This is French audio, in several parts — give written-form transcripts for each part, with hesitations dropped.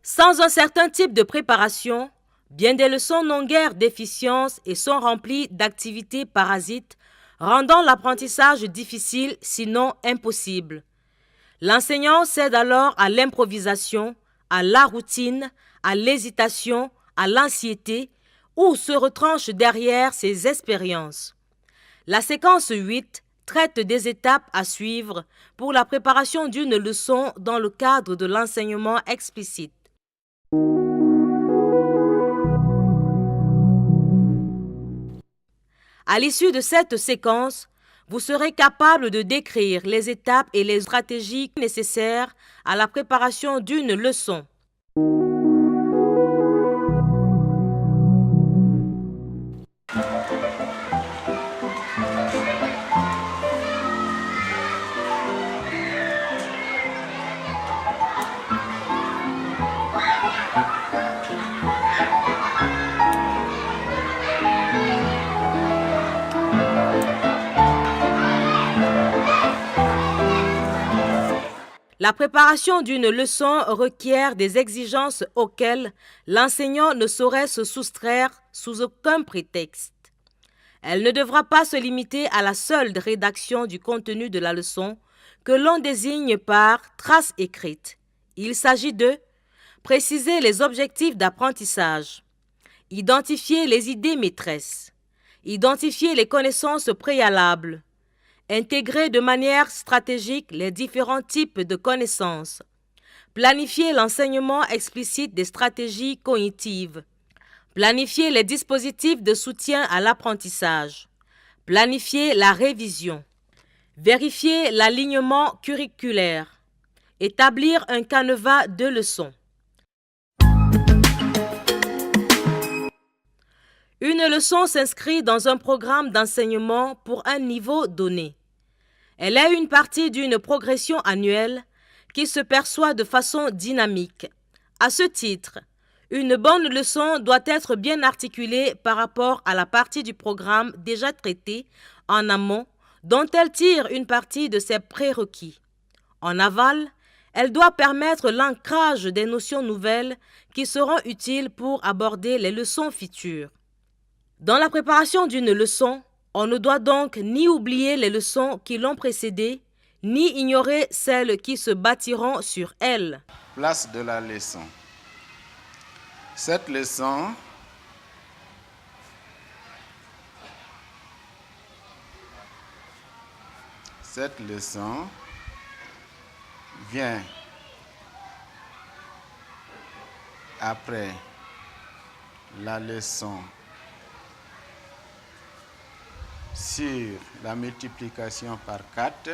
Sans un certain type de préparation, bien des leçons n'ont guère d'efficience et sont remplies d'activités parasites, rendant l'apprentissage difficile, sinon impossible. L'enseignant cède alors à l'improvisation, à la routine, à l'hésitation, à l'anxiété, ou se retranche derrière ses expériences. La séquence 8 traite des étapes à suivre pour la préparation d'une leçon dans le cadre de l'enseignement explicite. À l'issue de cette séquence, vous serez capable de décrire les étapes et les stratégies nécessaires à la préparation d'une leçon. La préparation d'une leçon requiert des exigences auxquelles l'enseignant ne saurait se soustraire sous aucun prétexte. Elle ne devra pas se limiter à la seule rédaction du contenu de la leçon que l'on désigne par trace écrite. Il s'agit de préciser les objectifs d'apprentissage, identifier les idées maîtresses, identifier les connaissances préalables, intégrer de manière stratégique les différents types de connaissances, planifier l'enseignement explicite des stratégies cognitives, planifier les dispositifs de soutien à l'apprentissage, planifier la révision, vérifier l'alignement curriculaire, établir un canevas de leçons. Une leçon s'inscrit dans un programme d'enseignement pour un niveau donné. Elle est une partie d'une progression annuelle qui se perçoit de façon dynamique. À ce titre, une bonne leçon doit être bien articulée par rapport à la partie du programme déjà traitée en amont, dont elle tire une partie de ses prérequis. En aval, elle doit permettre l'ancrage des notions nouvelles qui seront utiles pour aborder les leçons futures. Dans la préparation d'une leçon, on ne doit donc ni oublier les leçons qui l'ont précédée, ni ignorer celles qui se bâtiront sur elles. Place de la leçon. Cette leçon vient après la leçon sur la multiplication par 4,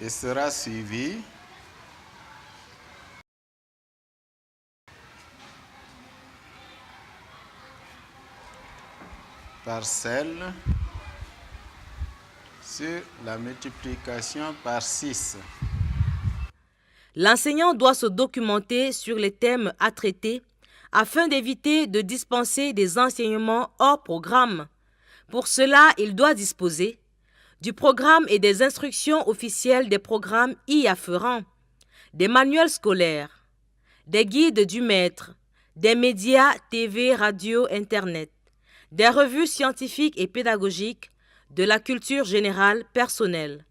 et sera suivi par celle sur la multiplication par 6. L'enseignant doit se documenter sur les thèmes à traiter afin d'éviter de dispenser des enseignements hors programme. Pour cela, il doit disposer du programme et des instructions officielles des programmes y afférents, des manuels scolaires, des guides du maître, des médias TV, radio, Internet, des revues scientifiques et pédagogiques, de la culture générale personnelle.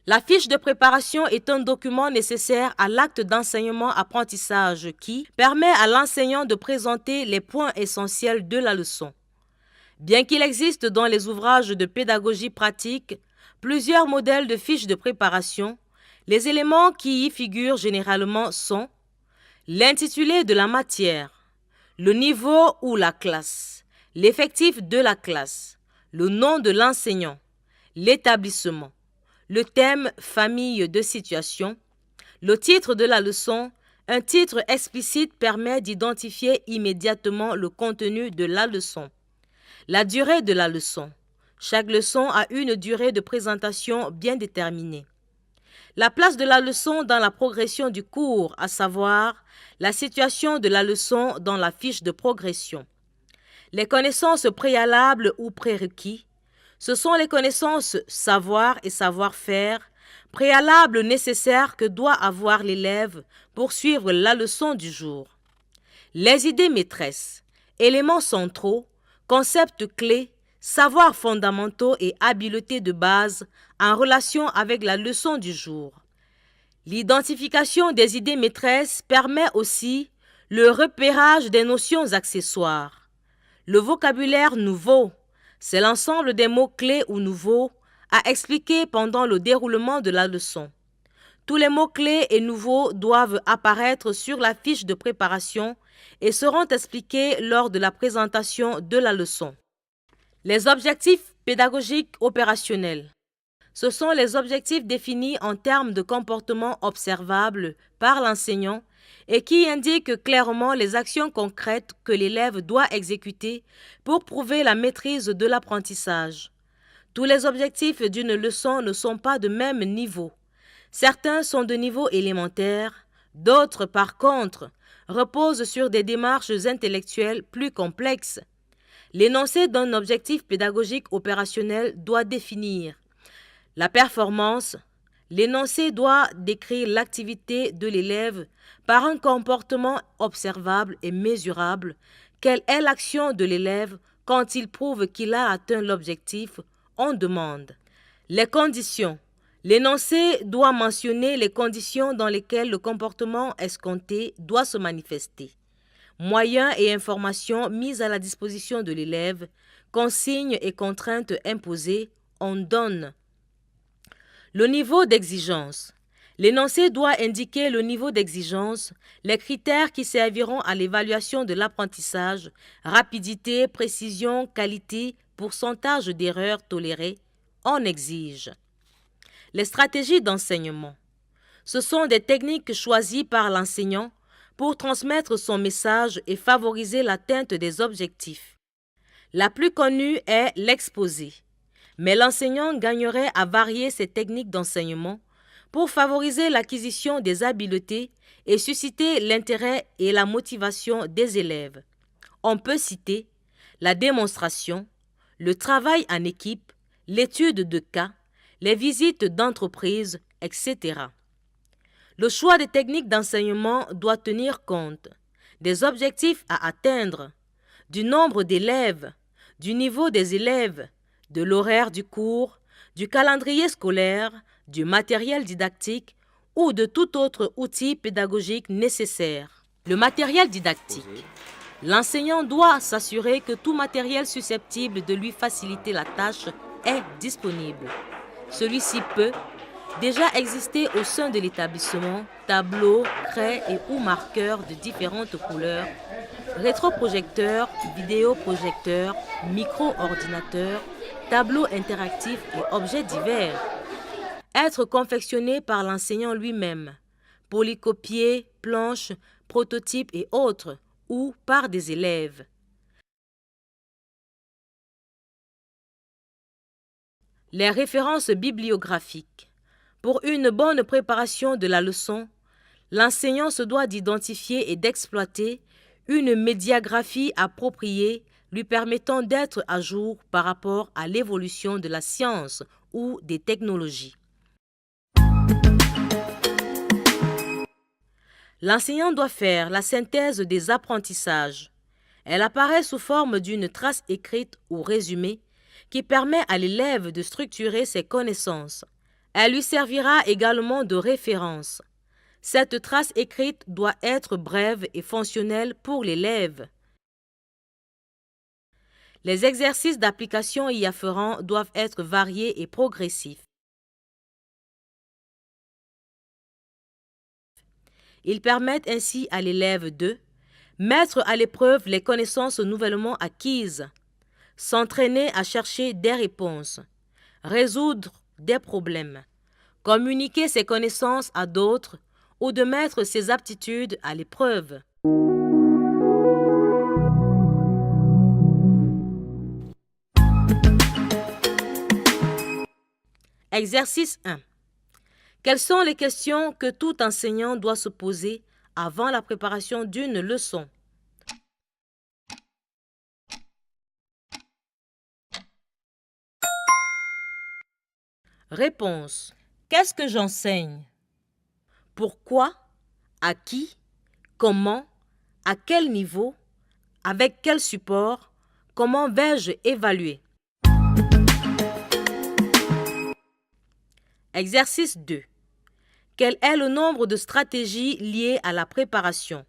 La fiche de préparation est un document nécessaire à l'acte d'enseignement-apprentissage qui permet à l'enseignant de présenter les points essentiels de la leçon. Bien qu'il existe dans les ouvrages de pédagogie pratique plusieurs modèles de fiches de préparation, les éléments qui y figurent généralement sont l'intitulé de la matière, le niveau ou la classe, l'effectif de la classe, le nom de l'enseignant, l'établissement, le thème famille de situation, le titre de la leçon. Un titre explicite permet d'identifier immédiatement le contenu de la leçon. La durée de la leçon. Chaque leçon a une durée de présentation bien déterminée. La place de la leçon dans la progression du cours, à savoir la situation de la leçon dans la fiche de progression. Les connaissances préalables ou prérequis, ce sont les connaissances savoir et savoir-faire, préalables nécessaires que doit avoir l'élève pour suivre la leçon du jour. Les idées maîtresses, éléments centraux, concepts clés, savoirs fondamentaux et habiletés de base en relation avec la leçon du jour. L'identification des idées maîtresses permet aussi le repérage des notions accessoires. Le vocabulaire nouveau, c'est l'ensemble des mots-clés ou nouveaux à expliquer pendant le déroulement de la leçon. Tous les mots-clés et nouveaux doivent apparaître sur la fiche de préparation et seront expliqués lors de la présentation de la leçon. Les objectifs pédagogiques opérationnels. Ce sont les objectifs définis en termes de comportement observable par l'enseignant et qui indiquent clairement les actions concrètes que l'élève doit exécuter pour prouver la maîtrise de l'apprentissage. Tous les objectifs d'une leçon ne sont pas de même niveau. Certains sont de niveau élémentaire, d'autres, par contre, reposent sur des démarches intellectuelles plus complexes. L'énoncé d'un objectif pédagogique opérationnel doit définir la performance. L'énoncé doit décrire l'activité de l'élève par un comportement observable et mesurable. Quelle est l'action de l'élève quand il prouve qu'il a atteint l'objectif? On demande. Les conditions. L'énoncé doit mentionner les conditions dans lesquelles le comportement escompté doit se manifester. Moyens et informations mis à la disposition de l'élève, consignes et contraintes imposées, on donne. Le niveau d'exigence. L'énoncé doit indiquer le niveau d'exigence, les critères qui serviront à l'évaluation de l'apprentissage, rapidité, précision, qualité, pourcentage d'erreurs tolérées, on exige. Les stratégies d'enseignement. Ce sont des techniques choisies par l'enseignant pour transmettre son message et favoriser l'atteinte des objectifs. La plus connue est l'exposé, mais l'enseignant gagnerait à varier ses techniques d'enseignement pour favoriser l'acquisition des habiletés et susciter l'intérêt et la motivation des élèves. On peut citer la démonstration, le travail en équipe, l'étude de cas, les visites d'entreprise, etc. Le choix des techniques d'enseignement doit tenir compte des objectifs à atteindre, du nombre d'élèves, du niveau des élèves, de l'horaire du cours, du calendrier scolaire, du matériel didactique ou de tout autre outil pédagogique nécessaire. Le matériel didactique. L'enseignant doit s'assurer que tout matériel susceptible de lui faciliter la tâche est disponible. Celui-ci peut déjà exister au sein de l'établissement, tableaux, craies et ou marqueurs de différentes couleurs, rétroprojecteurs, vidéoprojecteurs, micro-ordinateurs, tableaux interactifs et objets divers. Être confectionné par l'enseignant lui-même, polycopiés, planches, prototypes et autres, ou par des élèves. Les références bibliographiques. Pour une bonne préparation de la leçon, l'enseignant se doit d'identifier et d'exploiter une médiagraphie appropriée lui permettant d'être à jour par rapport à l'évolution de la science ou des technologies. L'enseignant doit faire la synthèse des apprentissages. Elle apparaît sous forme d'une trace écrite ou résumée qui permet à l'élève de structurer ses connaissances. Elle lui servira également de référence. Cette trace écrite doit être brève et fonctionnelle pour l'élève. Les exercices d'application y afférents doivent être variés et progressifs. Ils permettent ainsi à l'élève de mettre à l'épreuve les connaissances nouvellement acquises, s'entraîner à chercher des réponses, résoudre des problèmes, communiquer ses connaissances à d'autres ou de mettre ses aptitudes à l'épreuve. Exercice 1. Quelles sont les questions que tout enseignant doit se poser avant la préparation d'une leçon? Réponse. Qu'est-ce que j'enseigne? Pourquoi? À qui? Comment? À quel niveau? Avec quel support? Comment vais-je évaluer? Exercice 2. Quel est le nombre de stratégies liées à la préparation?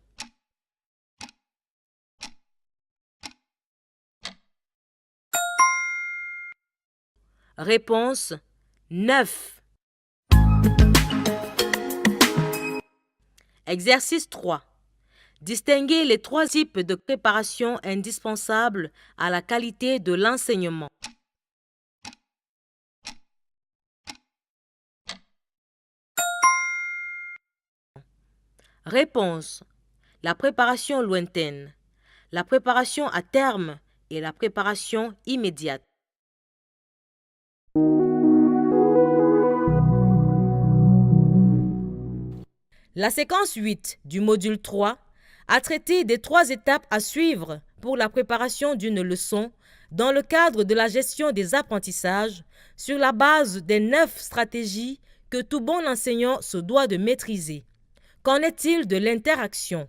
Réponse 9. Exercice 3. Distinguer les 3 types de préparation indispensables à la qualité de l'enseignement. Réponse. La préparation lointaine, la préparation à terme et la préparation immédiate. La séquence 8 du module 3 a traité des 3 étapes à suivre pour la préparation d'une leçon dans le cadre de la gestion des apprentissages sur la base des 9 stratégies que tout bon enseignant se doit de maîtriser. Qu'en est-il de l'interaction?